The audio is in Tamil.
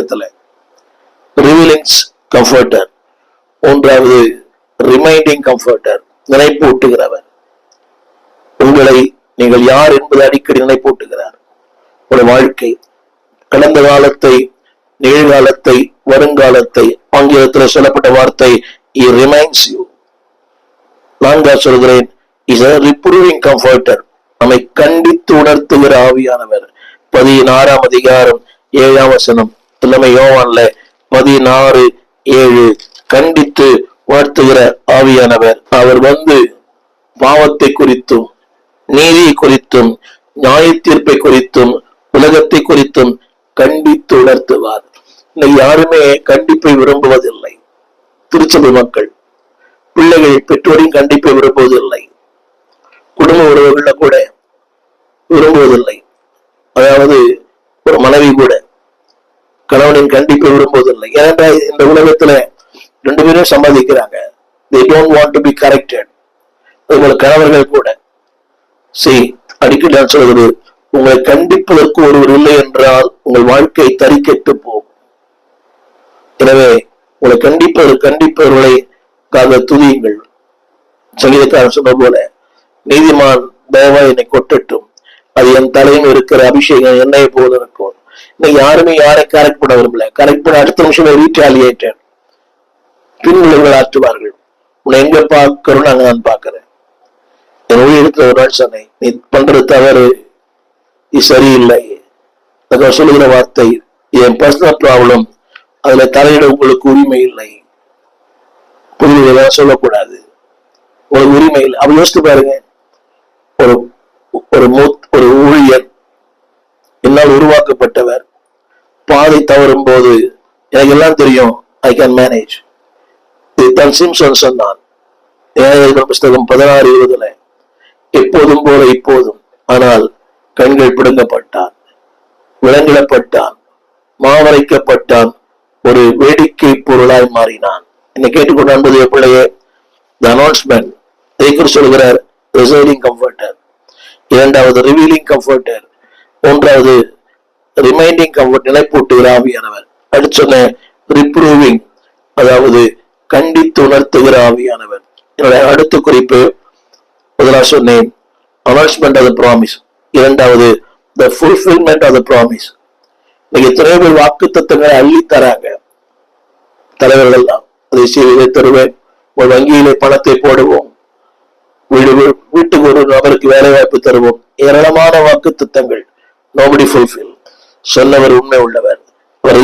காலகட்டத்தில் ரிவீலிங்ஸ் கம்ஃபர்டர், மூன்றாவது ரிமைண்டிங் கம்ஃபர்டர், நினைப்பூட்டுகிறவர். உங்களை நீங்கள் யார் என்பதை அடிக்கடி நினைப்பூட்டுகிறார். உங்களுடைய வாழ்க்கை, கடந்த காலத்தை, நிகழ்காலத்தை, வருங்காலத்தை, ஆங்கிலத்தில் சொல்லப்பட்ட வார்த்தை he reminds you. நான் சொல்கிறேன், is a reproving comforter, நம்மை கண்டித்து உணர்த்துகிற ஆவியானவர். 16 அதிகாரம் 7 வசனம், எல்லாமே யோவான்ல 16:7, கண்டித்து உணர்த்துகிற ஆவியானவர். அவர் வந்து பாவத்தை குறித்தும் நீதியை குறித்தும் நியாய தீர்ப்பை குறித்தும் உலகத்தை குறித்தும் கண்டித்து உணர்த்துவார். இன்னைக்கு யாருமே கண்டிப்பை விரும்புவதில்லை. திருச்சபை மக்கள், பிள்ளைகள் பெற்றோரின் கண்டிப்பை விரும்புவதில்லை. குடும்ப உறவுகள்ல கூட விரும்புவதில்லை. அதாவது ஒரு மனைவி கூட கணவனின் கண்டிப்பை விரும்புவதில்லை. ஏனென்றால் இந்த உலகத்துல 2 பேரும் சம்பாதிக்கிறாங்க. they don't want to be corrected. அதுபோல கணவர்கள் கூட அடிக்கடி நான் சொல்வது, உங்களை கண்டிப்பதற்கு ஒருவர் இல்லை என்றால் உங்கள் வாழ்க்கை தறிக்கெட்டு போகும். எனவே உங்களை கண்டிப்பவர்களை துதியுங்கள். சங்கீதக்காரன் சொன்ன போல, நீதிமான் தயவா என்னை கொட்டட்டும், அது என் தலையில் இருக்கிற அபிஷேகம் என்னை போல இருக்கும். இன்னைக்கு யாருமே யாரை கரெக்ட் பண்ண விரும்பல. கரெக்ட் பண்ண அடுத்த நிமிஷம் ரீடாலியேட்டட், பின்விளைவுகள் ஆற்றுவார்கள். உன்னை எங்க பார்க்கிறோம், நாங்க நான் பார்க்கிறேன். என் ஊழியத்துல ஒரு நாள் சொன்னேன், நீ பண்றது தவறு, இது சரியில்லை. சொல்லுகிற வார்த்தை, என் பர்சனல் ப்ராப்ளம், அதுல தலையிட உங்களுக்கு உரிமை இல்லை. புரியுது, சொல்லக்கூடாது, உங்களுக்கு உரிமை இல்லை. அப்ப யோசித்து பாருங்க, ஒரு ஊழியர், என்னால் உருவாக்கப்பட்டவர், பாதை தவறும் போது எனக்கு எல்லாம் தெரியும், ஐ கேன் மேனேஜ். இதுதான் சிம்சன் சொன்னான் புஸ்தகம் 16:20, எப்போதும் போல இப்போதும், ஆனால் கண்கள் பிடுங்கப்பட்டான், விலங்கிடப்பட்டான், மாவரைக்கப்பட்டான், ஒரு வேடிக்கை பொருளாய் மாறினான். என்னை கேட்டுக்கொண்டு அன்பது பிள்ளையே, the announcement சொல்கிறார், residing comforter, இரண்டாவது ரிவீலிங் கம்ஃபர்டர், மூன்றாவது ரிமைண்டிங் கம்ஃபர்ட், நிலைப்பூட்டுகிற ஆவியானவர். அடுத்து சொன்ன ரிப்ரூவிங், அதாவது கண்டித்து உணர்த்துகிற ஆவியானவர். என்னுடைய அடுத்த குறிப்பு, முதலாக சொன்னேன் அனௌன்ஸ்மெண்ட் ஆஃப் தி ப்ராமிஸ், இரண்டாவது தி ஃபுல்ஃபில்மெண்ட் ஆஃப் தி ப்ராமிஸ். இன்னைக்கு எத்தனை பேர் வாக்கு தத்தங்களை அள்ளி தராங்க. தலைவர்கள் எல்லாம் அதை செய்வதை தருவேன், ஒரு வங்கியிலே பணத்தை போடுவோம், வீட்டுக்கு ஒரு நபருக்கு வேலை வாய்ப்பு தருவோம், ஏராளமான வாக்கு திட்டங்கள். Nobody fulfil. சொன்னவர் உண்மை உள்ளவர். அவர்